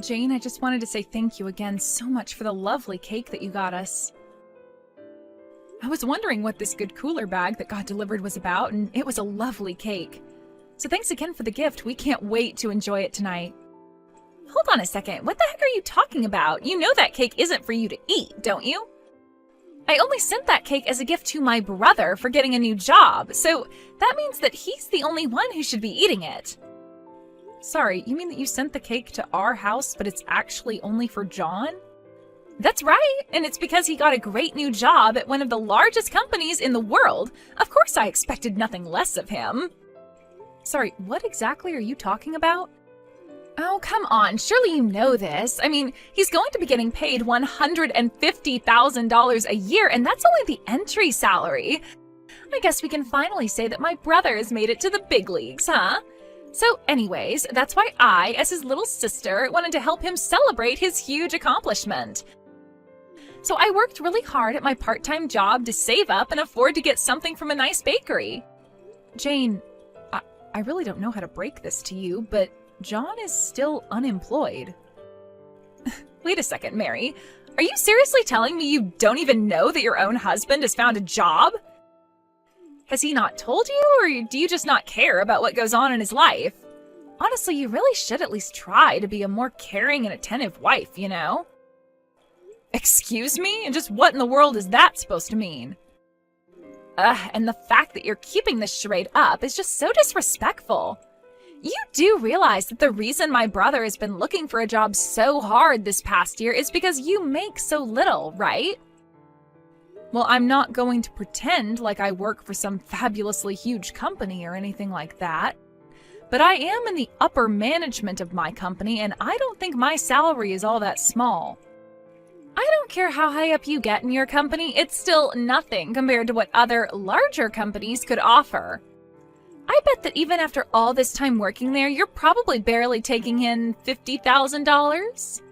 Jane, I just wanted to say thank you again so much for the lovely cake that you got us. I was wondering what this good cooler bag that got delivered was about, and it was a lovely cake. So thanks again for the gift. We can't wait to enjoy it tonight. Hold on a second. What the heck are you talking about? You know that cake isn't for you to eat, don't you? I only sent that cake as a gift to my brother for getting a new job, so that means that he's the only one who should be eating it. Sorry, you mean that you sent the cake to our house, but it's actually only for John? That's right, and it's because he got a great new job at one of the largest companies in the world. Of course I expected nothing less of him. Sorry, what exactly are you talking about? Oh, come on, surely you know this. I mean, he's going to be getting paid $150,000 a year, and that's only the entry salary. I guess we can finally say that my brother has made it to the big leagues, huh? So anyways, that's why I, as his little sister, wanted to help him celebrate his huge accomplishment. So I worked really hard at my part-time job to save up and afford to get something from a nice bakery. Jane, I really don't know how to break this to you, but John is still unemployed. Wait a second, Mary. Are you seriously telling me you don't even know that your own husband has found a job? Has he not told you, or do you just not care about what goes on in his life? Honestly, you really should at least try to be a more caring and attentive wife, you know? Excuse me? And just what in the world is that supposed to mean? And the fact that you're keeping this charade up is just so disrespectful. You do realize that the reason my brother has been looking for a job so hard this past year is because you make so little, right? Well, I'm not going to pretend like I work for some fabulously huge company or anything like that. But I am in the upper management of my company, and I don't think my salary is all that small. I don't care how high up you get in your company, it's still nothing compared to what other larger companies could offer. I bet that even after all this time working there, you're probably barely taking in $50,000.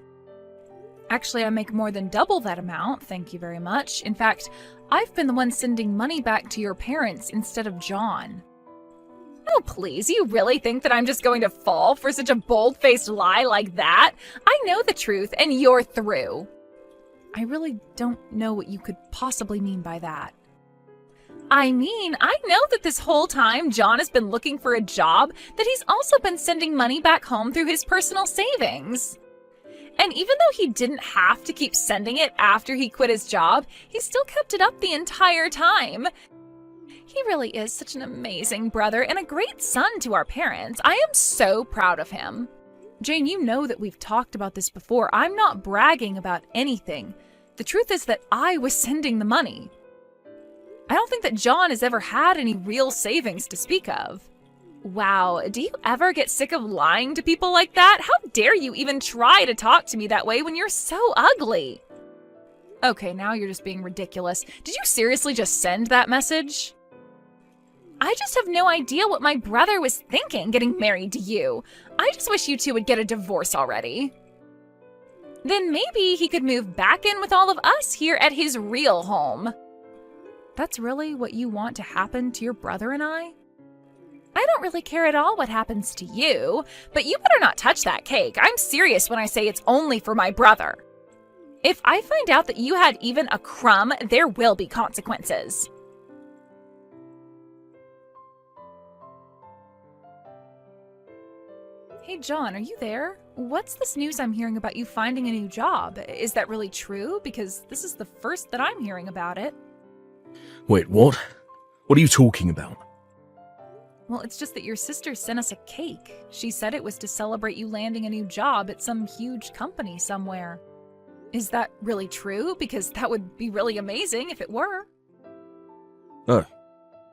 Actually, I make more than double that amount, thank you very much. In fact, I've been the one sending money back to your parents instead of John. Oh, please, you really think that I'm just going to fall for such a bold-faced lie like that? I know the truth, and you're through. I really don't know what you could possibly mean by that. I mean, I know that this whole time John has been looking for a job, that he's also been sending money back home through his personal savings. And even though he didn't have to keep sending it after he quit his job, he still kept it up the entire time. He really is such an amazing brother and a great son to our parents. I am so proud of him. Jane, you know that we've talked about this before. I'm not bragging about anything. The truth is that I was sending the money. I don't think that John has ever had any real savings to speak of. Wow, do you ever get sick of lying to people like that? How dare you even try to talk to me that way when you're so ugly? Okay, now you're just being ridiculous. Did you seriously just send that message? I just have no idea what my brother was thinking getting married to you. I just wish you two would get a divorce already. Then maybe he could move back in with all of us here at his real home. That's really what you want to happen to your brother and I? I don't really care at all what happens to you, but you better not touch that cake. I'm serious when I say it's only for my brother. If I find out that you had even a crumb, there will be consequences. Hey, John, are you there? What's this news I'm hearing about you finding a new job? Is that really true? Because this is the first that I'm hearing about it. Wait, what? What are you talking about? Well, it's just that your sister sent us a cake. She said it was to celebrate you landing a new job at some huge company somewhere. Is that really true? Because that would be really amazing if it were. Oh,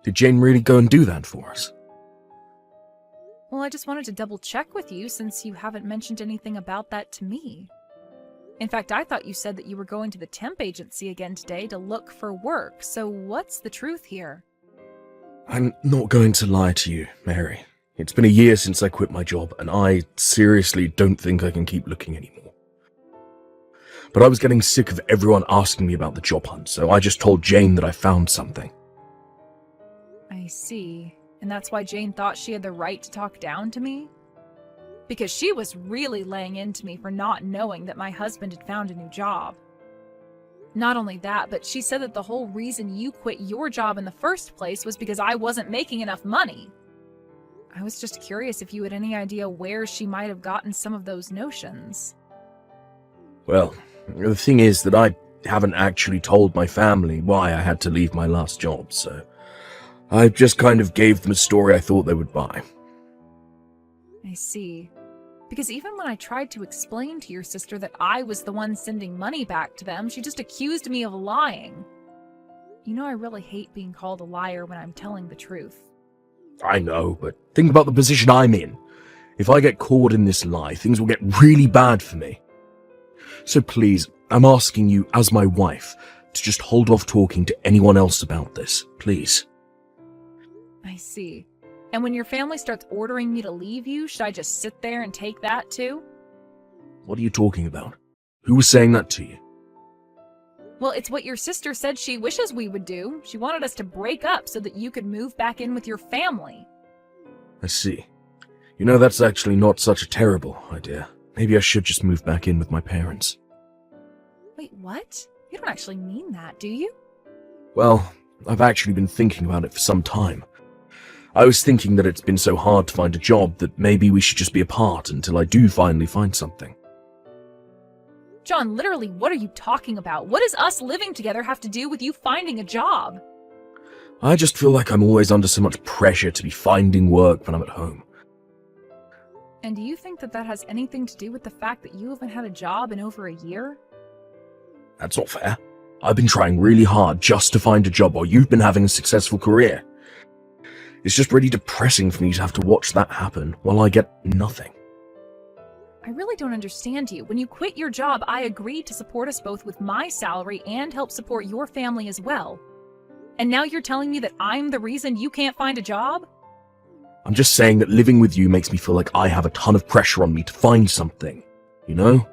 did Jane really go and do that for us? Well, I just wanted to double check with you since you haven't mentioned anything about that to me. In fact, I thought you said that you were going to the temp agency again today to look for work, so what's the truth here? I'm not going to lie to you, Mary. It's been a year since I quit my job, and I seriously don't think I can keep looking anymore. But I was getting sick of everyone asking me about the job hunt, so I just told Jane that I found something. I see. And that's why Jane thought she had the right to talk down to me? because she was really laying into me for not knowing that my husband had found a new job. Not only that, but she said that the whole reason you quit your job in the first place was because I wasn't making enough money. I was just curious if you had any idea where she might have gotten some of those notions. Well, the thing is that I haven't actually told my family why I had to leave my last job, so I just kind of gave them a story I thought they would buy. I see. Because even when I tried to explain to your sister that I was the one sending money back to them, she just accused me of lying. You know I really hate being called a liar when I'm telling the truth. I know, but think about the position I'm in. If I get caught in this lie, things will get really bad for me. So please, I'm asking you, as my wife, to just hold off talking to anyone else about this, please. I see. And when your family starts ordering me to leave you, should I just sit there and take that too? What are you talking about? Who was saying that to you? Well, it's what your sister said she wishes we would do. She wanted us to break up so that you could move back in with your family. I see. You know, that's actually not such a terrible idea. Maybe I should just move back in with my parents. Wait, what? You don't actually mean that, do you? Well, I've actually been thinking about it for some time. I was thinking that it's been so hard to find a job that maybe we should just be apart until I do finally find something. John, literally, what are you talking about? What does us living together have to do with you finding a job? I just feel like I'm always under so much pressure to be finding work when I'm at home. And do you think that that has anything to do with the fact that you haven't had a job in over a year? That's not fair. I've been trying really hard just to find a job while you've been having a successful career. It's just really depressing for me to have to watch that happen while I get nothing. I really don't understand you. When you quit your job, I agreed to support us both with my salary and help support your family as well. And now you're telling me that I'm the reason you can't find a job? I'm just saying that living with you makes me feel like I have a ton of pressure on me to find something, you know?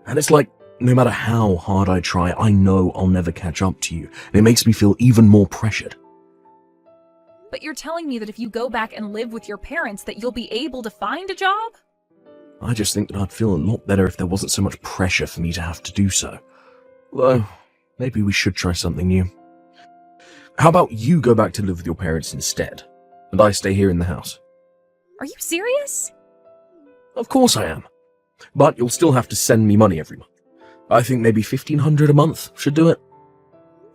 And it's like, no matter how hard I try, I know I'll never catch up to you, and it makes me feel even more pressured. But you're telling me that if you go back and live with your parents that you'll be able to find a job? I just think that I'd feel a lot better if there wasn't so much pressure for me to have to do so. Though, maybe we should try something new. How about you go back to live with your parents instead, and I stay here in the house? Are you serious? Of course I am. But you'll still have to send me money every month. I think maybe $1,500 a month should do it.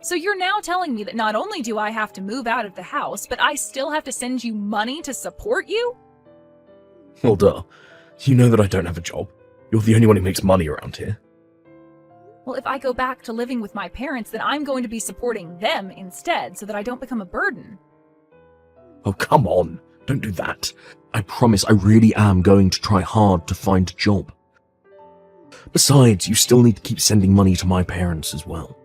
So you're now telling me that not only do I have to move out of the house, but I still have to send you money to support you? Well, duh. You know that I don't have a job. You're the only one who makes money around here. Well, if I go back to living with my parents, then I'm going to be supporting them instead so that I don't become a burden. Oh, come on. Don't do that. I promise I really am going to try hard to find a job. Besides, you still need to keep sending money to my parents as well.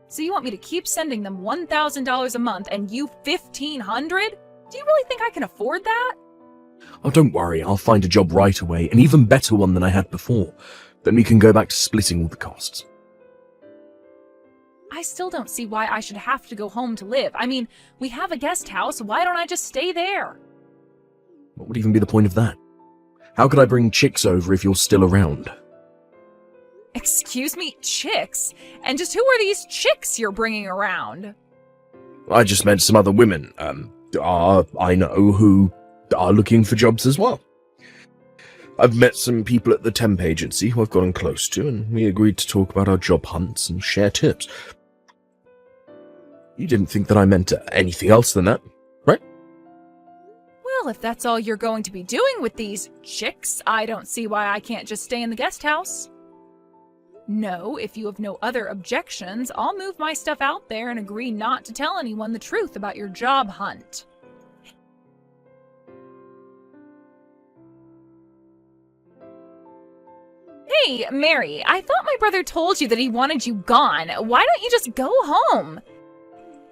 So you want me to keep sending them $1,000 a month and you $1,500? Do you really think I can afford that? Oh, don't worry. I'll find a job right away, an even better one than I had before. Then we can go back to splitting all the costs. I still don't see why I should have to go home to live. I mean, we have a guest house. Why don't I just stay there? What would even be the point of that? How could I bring chicks over if you're still around? Excuse me, chicks? And just who are these chicks you're bringing around? I just met some other women, I know who are looking for jobs as well. I've met some people at the temp agency who I've gotten close to, and we agreed to talk about our job hunts and share tips. You didn't think that I meant anything else than that, right? Well, if that's all you're going to be doing with these chicks, I don't see why I can't just stay in the guest house. No, if you have no other objections, I'll move my stuff out there and agree not to tell anyone the truth about your job hunt. Hey, Mary, I thought my brother told you that he wanted you gone. Why don't you just go home?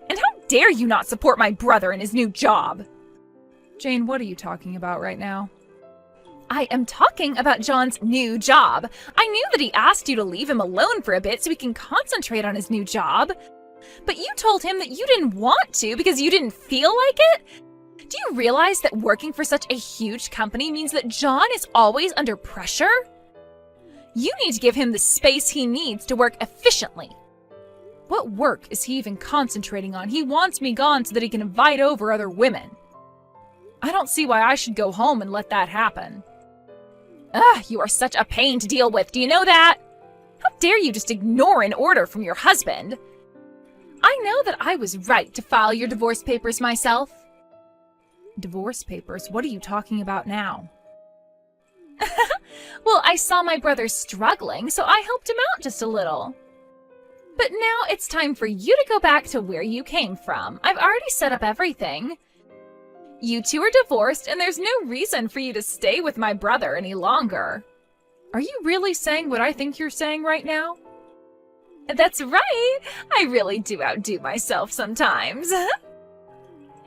And how dare you not support my brother in his new job? Jane, what are you talking about right now? I am talking about John's new job. I knew that he asked you to leave him alone for a bit so he can concentrate on his new job. But you told him that you didn't want to because you didn't feel like it? Do you realize that working for such a huge company means that John is always under pressure? You need to give him the space he needs to work efficiently. What work is he even concentrating on? He wants me gone so that he can invite over other women. I don't see why I should go home and let that happen. Ugh, you are such a pain to deal with, do you know that? How dare you just ignore an order from your husband? I know that I was right to file your divorce papers myself. Divorce papers? What are you talking about now? Well, I saw my brother struggling, so I helped him out just a little. But now it's time for you to go back to where you came from. I've already set up everything. You two are divorced, and there's no reason for you to stay with my brother any longer. Are you really saying what I think you're saying right now? That's right. I really do outdo myself sometimes.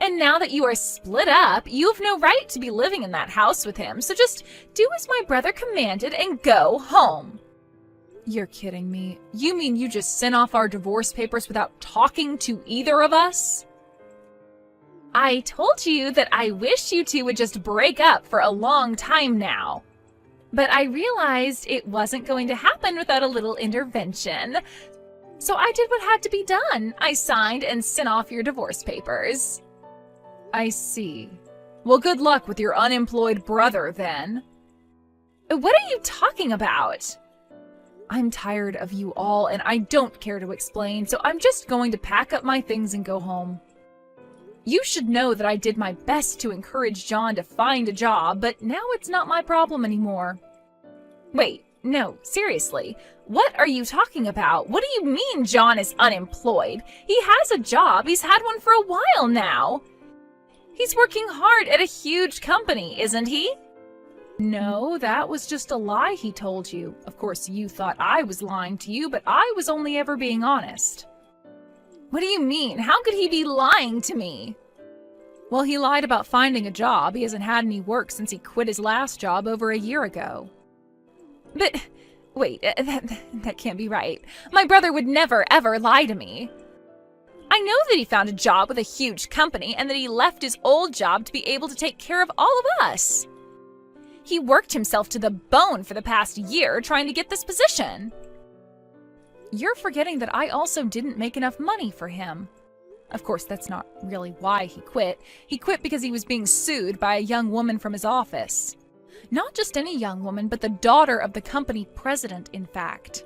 And now that you are split up, you have no right to be living in that house with him, so just do as my brother commanded and go home. You're kidding me. You mean you just sent off our divorce papers without talking to either of us? I told you that I wish you two would just break up for a long time now. But I realized it wasn't going to happen without a little intervention. So I did what had to be done. I signed and sent off your divorce papers. I see. Well, good luck with your unemployed brother, then. What are you talking about? I'm tired of you all, and I don't care to explain, so I'm just going to pack up my things and go home. You should know that I did my best to encourage John to find a job, but now it's not my problem anymore. Wait, no, seriously. What are you talking about? What do you mean John is unemployed? He has a job. He's had one for a while now. He's working hard at a huge company, isn't he? No, that was just a lie he told you. Of course, you thought I was lying to you, but I was only ever being honest. What do you mean? How could he be lying to me? Well, he lied about finding a job. He hasn't had any work since he quit his last job over a year ago. But, wait, that can't be right. My brother would never, ever lie to me. I know that he found a job with a huge company and that he left his old job to be able to take care of all of us. He worked himself to the bone for the past year trying to get this position. You're forgetting that I also didn't make enough money for him. Of course, that's not really why he quit. He quit because he was being sued by a young woman from his office. Not just any young woman, but the daughter of the company president, in fact.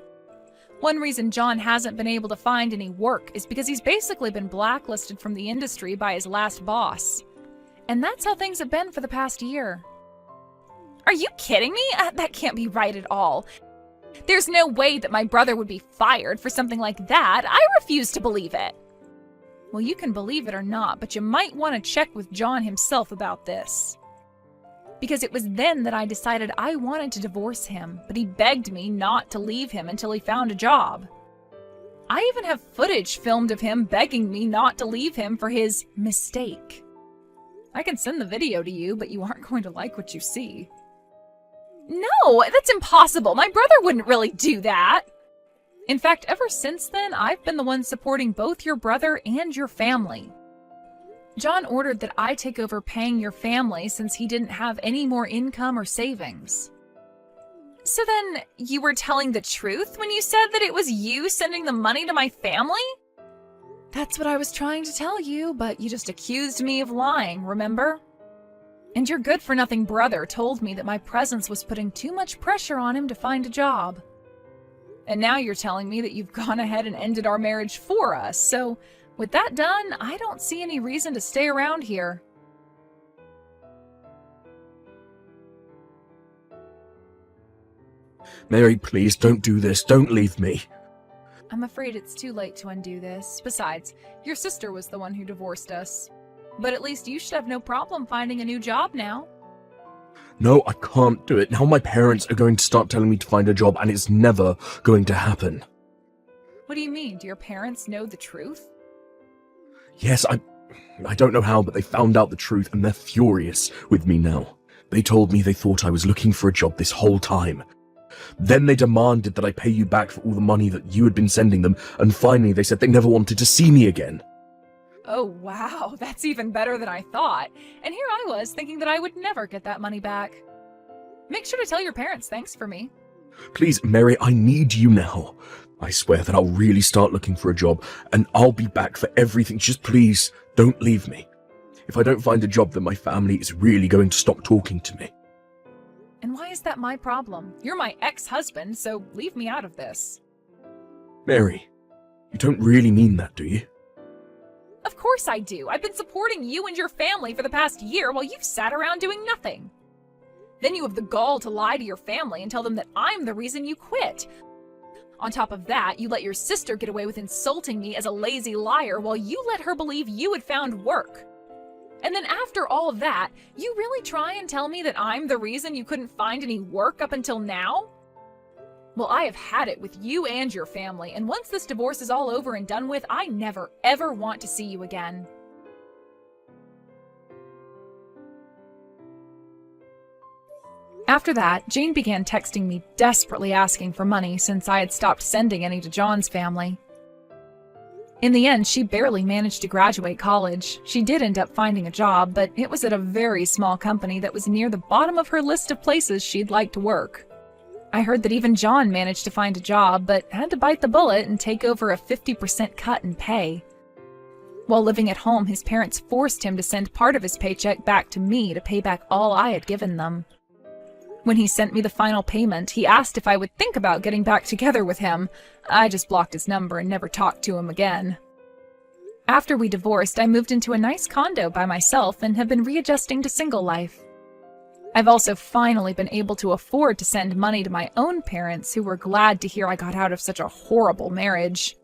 One reason John hasn't been able to find any work is because he's basically been blacklisted from the industry by his last boss. And that's how things have been for the past year. Are you kidding me? That can't be right at all. There's no way that my brother would be fired for something like that. I refuse to believe it. Well, you can believe it or not, but you might want to check with John himself about this. Because it was then that I decided I wanted to divorce him, but he begged me not to leave him until he found a job. I even have footage filmed of him begging me not to leave him for his mistake. I can send the video to you, but you aren't going to like what you see. No, that's impossible. My brother wouldn't really do that. In fact, ever since then, I've been the one supporting both your brother and your family. John ordered that I take over paying your family since he didn't have any more income or savings. So then, you were telling the truth when you said that it was you sending the money to my family? That's what I was trying to tell you, but you just accused me of lying, remember? And your good-for-nothing brother told me that my presence was putting too much pressure on him to find a job. And now you're telling me that you've gone ahead and ended our marriage for us, so with that done, I don't see any reason to stay around here. Mary, please, don't do this. Don't leave me. I'm afraid it's too late to undo this. Besides, your sister was the one who divorced us. But at least you should have no problem finding a new job now. No, I can't do it. Now my parents are going to start telling me to find a job, and it's never going to happen. What do you mean? Do your parents know the truth? Yes, I don't know how, but they found out the truth, and they're furious with me now. They told me they thought I was looking for a job this whole time. Then they demanded that I pay you back for all the money that you had been sending them, and finally they said they never wanted to see me again. Oh, wow, that's even better than I thought. And here I was thinking that I would never get that money back. Make sure to tell your parents thanks for me. Please, Mary, I need you now. I swear that I'll really start looking for a job, and I'll be back for everything. Just please, don't leave me. If I don't find a job, then my family is really going to stop talking to me. And why is that my problem? You're my ex-husband, so leave me out of this. Mary, you don't really mean that, do you? Of course I do. I've been supporting you and your family for the past year while you've sat around doing nothing. Then you have the gall to lie to your family and tell them that I'm the reason you quit. On top of that, you let your sister get away with insulting me as a lazy liar while you let her believe you had found work. And then after all of that, you really try and tell me that I'm the reason you couldn't find any work up until now? Well, I have had it with you and your family, and once this divorce is all over and done with, I never ever want to see you again. After that, Jane began texting me desperately asking for money since I had stopped sending any to John's family. In the end, she barely managed to graduate college. She did end up finding a job, but it was at a very small company that was near the bottom of her list of places she'd like to work. I heard that even John managed to find a job, but had to bite the bullet and take over a 50% cut in pay. While living at home, his parents forced him to send part of his paycheck back to me to pay back all I had given them. When he sent me the final payment, he asked if I would think about getting back together with him. I just blocked his number and never talked to him again. After we divorced, I moved into a nice condo by myself and have been readjusting to single life. I've also finally been able to afford to send money to my own parents, who were glad to hear I got out of such a horrible marriage.